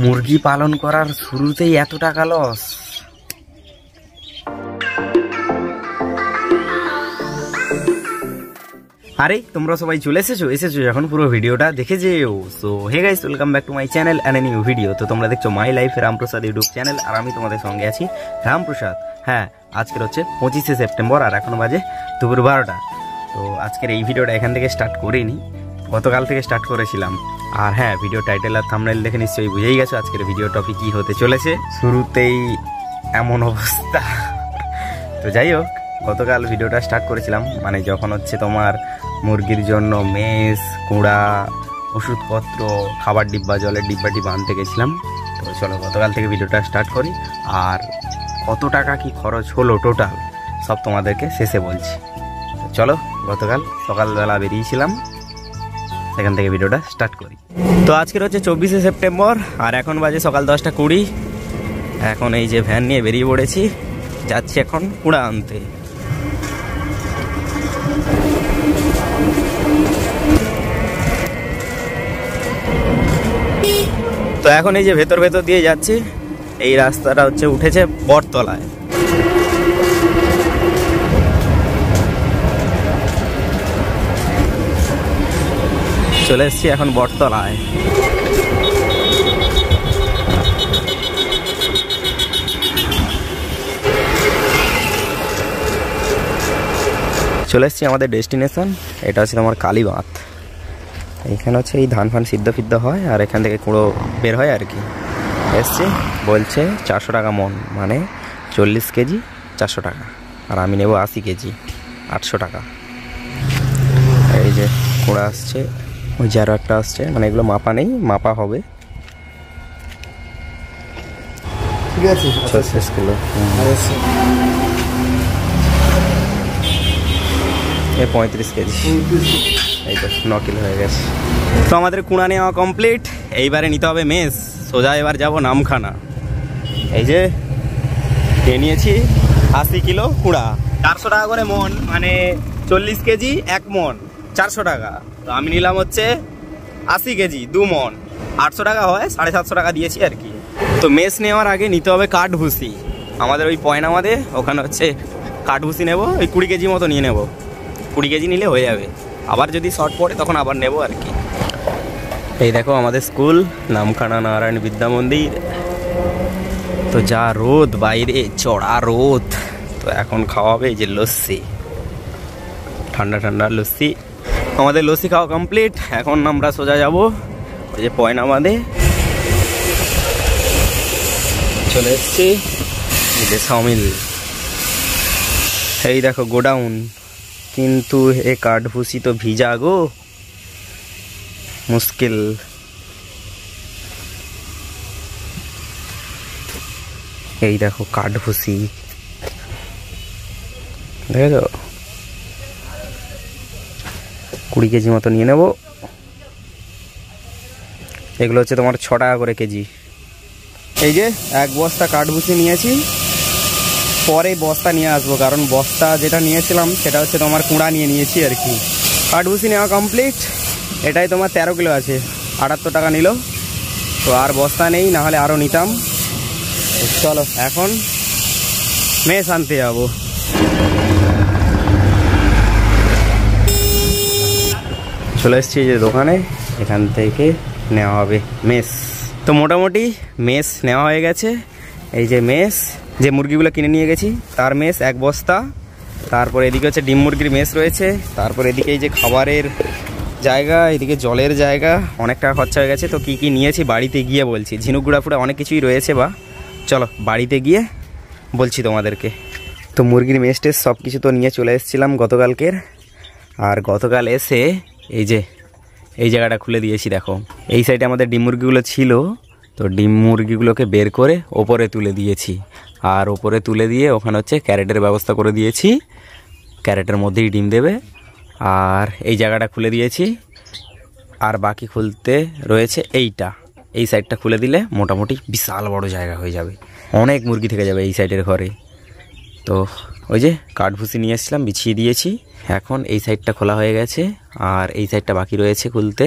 মুরগি পালন করার শুরুতেই এত টাকা লস। আরে তোমরা সবাই চলে এসেছো এখন পুরো ভিডিওটা দেখে যেও। So hey guys, welcome back to my channel and a new video. তো তোমরা দেখছো my life Ramprasad YouTube channel, আর আমি তোমাদের সঙ্গে আছি রামপ্রসাদ। হ্যাঁ, আজকের হচ্ছে 25শে সেপ্টেম্বর আর এখন বাজে দুপুর 12টা। তো আজকের এই ভিডিওটা এখান থেকে স্টার্ট করিনি, গতকাল থেকে স্টার্ট করেছিলাম। আর হ্যাঁ, ভিডিও টাইটেল আর থাম্বনেল দেখে নিশ্চয়ই বুঝেই গেছো আজকের ভিডিও টপিক কী হতে চলেছে। শুরুতেই এমন অবস্থা। তো যাই হোক, গতকাল ভিডিওটা স্টার্ট করেছিলাম মানে যখন হচ্ছে তোমার মুরগির জন্য মেস, কুড়া, ওষুধপত্র, খাবার ডিব্বা, জলের ডিব্বা আনতে গেছিলাম। তো চলো গতকাল থেকে ভিডিওটা স্টার্ট করি, আর কত টাকা কি খরচ হলো টোটাল সব তোমাদেরকে শেষে বলছি। চলো, গতকাল সকালবেলা বেরিয়েছিলাম, সেখান থেকে ভিডিওটা স্টার্ট করি। তো আজকের হচ্ছে 24শে সেপ্টেম্বর আর এখন বাজে সকাল 10টা 20। এখন এই যে ভ্যান নিয়ে বেরিয়ে পড়েছি, যাচ্ছি এখন কুড়া আনতে। তো এখন এই যে ভেতর দিয়ে যাচ্ছি, এই রাস্তাটা হচ্ছে উঠেছে বটতলায়। চলে এসছি এখন বটতলায়। চলে এসছি আমাদের ডেস্টিনেশন, এটা হচ্ছে তোমার কালীবাঁধ। এইখানে হচ্ছে এই ধান ফান সিদ্ধ হয় আর এখান থেকে কুড়ো বের হয় আর কি। এসছি, বলছে 400 টাকা মন, মানে 40 কেজি 400 টাকা, আর আমি নেব 80 কেজি 800 টাকা। এই যে কুড়া আসছে, ওই যে আরও একটা আসছে, মানে এগুলো মাপা নেই, মাপা হবে। ঠিক আছে, 36 কিলো। এ 35 কেজি, এই তো 9 কিলো হয়ে গেছে। তো আমাদের কুড়া নেওয়া কমপ্লিট, এইবারে নিতে হবে মেস। সোজা এবার যাব নামখানা। এই যে নিয়েছি 80 কিলো কুড়া, 400 টাকা করে মন, মানে 40 কেজি 1 মন, 400 টাকা। তো আমি নিলাম হচ্ছে 80 কেজি 2 মন, 800 টাকা হয়, 750 টাকা দিয়েছি আর কি। তো মেস নেওয়ার আগে নিতে হবে কাঠভুসি। আমাদের ওই পয়নামাদে ওখানে হচ্ছে কাঠভুসি নেব, ওই 20 কেজি মতো নিয়ে নেব। 20 কেজি নিলে হয়ে যাবে, আবার যদি শর্ট পড়ে তখন আবার নেব আর কি। এই দেখো আমাদের স্কুল, নামখানা নারায়ণ বিদ্যা মন্দির। তো যা রোদ বাইরে, চড়া রোদ। তো এখন খাওয়াবে এই যে লস্যি, ঠান্ডা ঠান্ডা লস্যি। আমাদের লস্যি খাওয়া কমপ্লিট, এখন আমরা সোজা যাব ওই যে পয়নামাদে। চলে এসছি এই যে সামিল। এই দেখো গোডাউন, কিন্তু এ কাঠভুসি তো ভিজা গো, মুশকিল। এই দেখো কাঠভুসি, দেখেছো? 20 কেজি মতো নিয়ে নেব। এগুলো হচ্ছে তোমার 6 টাকা করে কেজি। এই যে 1 বস্তা কাঠভুসি নিয়েছি, পরে বস্তা নিয়ে আসবো, কারণ বস্তা যেটা নিয়েছিলাম সেটা হচ্ছে তোমার কুড়া নিয়েছি আর কি। কাঠভুসি নেওয়া কমপ্লিট, এটাই তোমার 13 কিলো আছে, 78 টাকা নিল। তো আর বস্তা নেই, না হলে আরও নিতাম। চলো এখন মেস আনতে যাবো। চলে এসছি যে দোকানে, এখান থেকে নেওয়া হবে মেস। তো মোটামুটি মেস নেওয়া হয়ে গেছে। এই যে মেস, যে মুরগিগুলো কিনে নিয়ে গেছি তার মেস 1 বস্তা। তারপর এদিকে হচ্ছে ডিম মুরগির মেস রয়েছে। তারপর এদিকে এই যে খাবারের জায়গা, এদিকে জলের জায়গা, অনেক টাকা খরচা হয়ে গেছে। তো কী কী নিয়েছি বাড়িতে গিয়ে বলছি, ঝিনুক গুঁড়া ফুড়া অনেক কিছুই রয়েছে। বা চলো বাড়িতে গিয়ে বলছি তোমাদেরকে। তো মুরগির মেস টেস সব কিছু তো নিয়ে চলে এসেছিলাম গতকালকের। আর গতকাল এসে এই যে এই জায়গাটা খুলে দিয়েছি, দেখো এই সাইডে আমাদের ডিম মুরগিগুলো ছিল। তো ডিম মুরগিগুলোকে বের করে ওপরে তুলে দিয়েছি, আর ওপরে তুলে দিয়ে ওখানে হচ্ছে ক্যারেটের ব্যবস্থা করে দিয়েছি। ক্যারেটের মধ্যেই ডিম দেবে। আর এই জায়গাটা খুলে দিয়েছি, আর বাকি খুলতে রয়েছে এইটা। এই সাইডটা খুলে দিলে মোটামুটি বিশাল বড় জায়গা হয়ে যাবে, অনেক মুরগি থেকে যাবে এই সাইডের ঘরে। তো ওই যে কাঠভুসি নিয়ে এসেছিলাম, বিছিয়ে দিয়েছি। এখন এই সাইডটা খোলা হয়ে গেছে, আর এই সাইডটা বাকি রয়েছে খুলতে।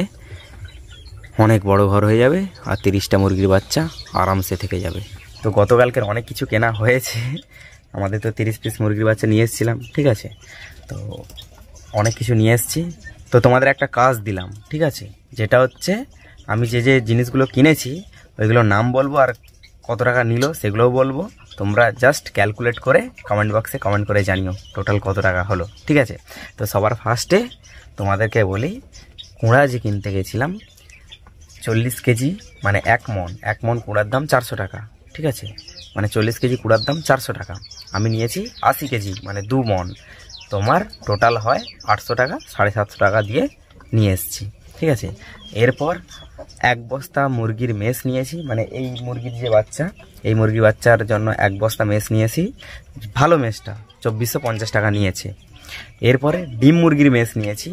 অনেক বড় ঘর হয়ে যাবে আর 30টা মুরগির বাচ্চা আরামসে থেকে যাবে। তো গতকালকের অনেক কিছু কেনা হয়েছে, আমাদের তো 30 পিস মুরগির বাচ্চা নিয়ে এসেছিলাম, ঠিক আছে। তো অনেক কিছু নিয়ে এসেছি। তো তোমাদের একটা কাজ দিলাম, ঠিক আছে, যেটা হচ্ছে আমি যে যে জিনিসগুলো কিনেছি ওইগুলোর নাম বলবো আর কত টাকা নিল সেগুলোও বলবো। তোমরা জাস্ট ক্যালকুলেট করে কমেন্ট বক্সে কমেন্ট করে জানিও টোটাল কত টাকা হলো, ঠিক আছে। তো সবার ফার্স্টে তোমাদেরকে বলি, কুঁড়া যে কিনতে গেছিলাম 40 কেজি মানে 1 মন কুঁড়ার দাম 400 টাকা, ঠিক আছে। মানে 40 কেজি কুঁড়ার দাম 400 টাকা। আমি নিয়েছি 80 কেজি মানে 2 মন, তোমার টোটাল হয় 800 টাকা, 750 টাকা দিয়ে নিয়ে এসেছি, ঠিক আছে। এরপর 1 বস্তা মুরগির মেস নিয়েছি, মানে এই মুরগির যে বাচ্চা, এই মুরগির বাচ্চার জন্য 1 বস্তা মেস নিয়েছি, ভালো মেসটা 2450 টাকা নিয়েছে। এরপরে ডিম মুরগির মেস নিয়েছি,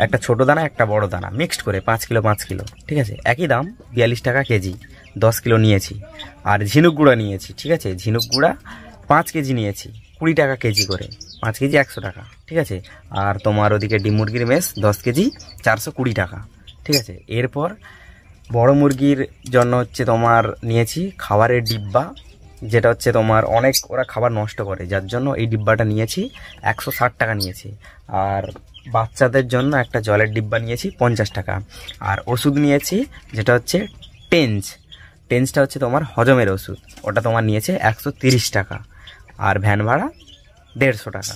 একটা ছোট দানা একটা বড় দানা মিক্সড করে 5 কিলো 5 কিলো, ঠিক আছে, একই দাম 42 টাকা কেজি, 10 কিলো নিয়েছি। আর ঝিনুক গুঁড়া নিয়েছি, ঠিক আছে, ঝিনুক গুঁড়া 5 কেজি নিয়েছি, 20 টাকা কেজি করে, 5 কেজি 100 টাকা, ঠিক আছে। আর তোমার ওদিকে ডিম মুরগির মেস 10 কেজি 420 টাকা, ঠিক আছে। এরপর বড় মুরগির জন্য হচ্ছে তোমার নিয়েছি খাবারের ডিব্বা, যেটা হচ্ছে তোমার অনেক ওরা খাবার নষ্ট করে, যার জন্য এই ডিব্বাটা নিয়েছি 160 টাকা নিয়েছি। আর বাচ্চাদের জন্য একটা জলের ডিব্বা নিয়েছি 50 টাকা। আর ওষুধ নিয়েছি যেটা হচ্ছে টেন্সটা হচ্ছে তোমার হজমের ওষুধ, ওটা তোমার নিয়েছে 130 টাকা। আর ভ্যান ভাড়া 150 টাকা।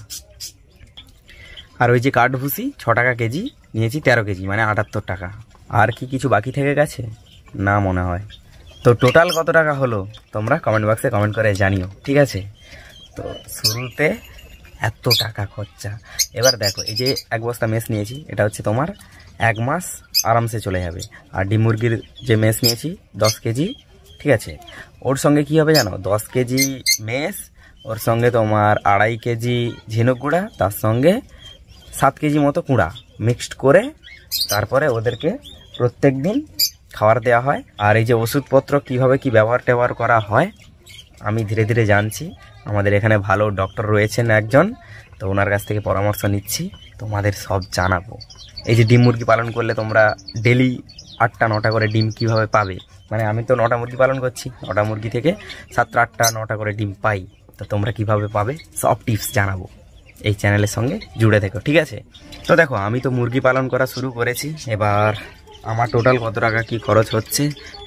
আর ওই যে কাঠভুসি 6 টাকা কেজি নিয়েছি 13 কেজি মানে 78 টাকা। আর কি কিছু বাকি থেকে গেছে না মনে হয়। তো টোটাল কত টাকা হলো তোমরা কমেন্ট বক্সে কমেন্ট করে জানিও, ঠিক আছে। তো শুরুতে এত টাকা খরচা। এবার দেখো, এই যে 1 বস্তা মেস নিয়েছি, এটা হচ্ছে তোমার 1 মাস আরামসে চলে যাবে। আর ডিম মুরগির যে মেস নিয়েছি 10 কেজি, ঠিক আছে, ওর সঙ্গে কি হবে জানো, 10 কেজি মেস, ওর সঙ্গে তোমার 2.5 কেজি ঝিনুক গুঁড়া, তার সঙ্গে 7 কেজি মতো কুঁড়া মিক্সড করে তারপরে ওদেরকে প্রত্যেক দিন খাবার দেওয়া হয়। আর এই যে ওষুধপত্র কিভাবে কি ব্যবহার করা হয় আমি ধীরে ধীরে জানছি। আমাদের এখানে ভালো ডক্টর রয়েছেন একজন, তো ওনার কাছ থেকে পরামর্শ নিচ্ছি, তোমাদের সব জানাবো। এই যে ডিম মুরগি পালন করলে তোমরা ডেলি 8টা 9টা করে ডিম কিভাবে পাবে, মানে আমি তো 9টা মুরগি পালন করছি, 9টা মুরগি থেকে 7টা 8টা 9টা করে ডিম পাই, তো তোমরা কিভাবে পাবে সব টিপস জানাবো। এই চ্যানেলের সঙ্গে জুড়ে থেকো, ঠিক আছে। তো দেখো, আমি তো মুরগি পালন করা শুরু করেছি, এবার আমার টোটাল কত টাকা কি খরচ হচ্ছে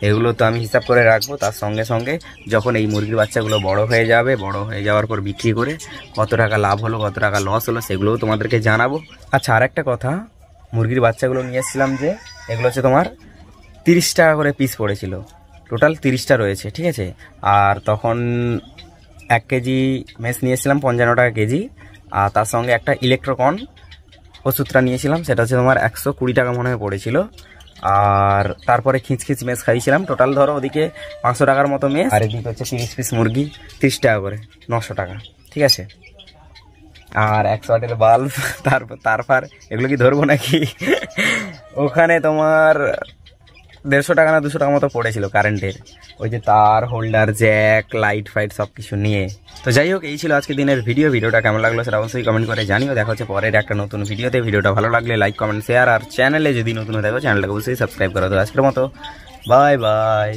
এগুলো তো আমি হিসাব করে রাখবো। তার সঙ্গে সঙ্গে যখন এই মুরগির বাচ্চাগুলো বড় হয়ে যাবে, বড় হয়ে যাওয়ার পর বিক্রি করে কত টাকা লাভ হলো কত টাকা লস হলো সেগুলোও তোমাদেরকে জানাবো। আচ্ছা, আর একটা কথা, মুরগির বাচ্চাগুলো নিয়ে এসেছিলাম যে, এগুলো হচ্ছে তোমার 30 টাকা করে পিস পড়েছিল, টোটাল 30টা রয়েছে, ঠিক আছে। আর তখন 1 কেজি মেস নিয়েছিলাম 55 টাকা কেজি। আর তার সঙ্গে একটা ইলেকট্রোকন ওষুধটা নিয়েছিলাম, সেটা হচ্ছে তোমার 120 টাকা মনে হয় পড়েছিল। আর তারপরে খিঁচখিচ মেস খাইছিলাম, টোটাল ধরো ওদিকে 500 টাকার মতো মেস। আর এদিকে হচ্ছে 30 পিস মুরগি 30 টাকা করে, 900 টাকা, ঠিক আছে। আর 100 ওয়াটের বাল্ব, তারপর এগুলো কি ধরবো নাকি ওখানে তোমার 150 টাকা না 200 টাকা মতো পড়েছিল কারেন্টের, ওই যে তার হোল্ডার জ্যাক লাইট ফাইট সব কিছু নিয়ে। তো যাই হোক, এই ছিল আজকে দিনের ভিডিওটা কেমন লাগলো সেটা অবশ্যই কমেন্ট করে জানিও। দেখা হচ্ছে পরের একটা নতুন ভিডিওতে। ভিডিওটা ভালো লাগলে লাইক কমেন্ট শেয়ার, আর চ্যানেলে যদি নতুন দেখো চ্যানেলটাকে অবশ্যই সাবস্ক্রাইব করো। তো আজকের মতো বাই বাই।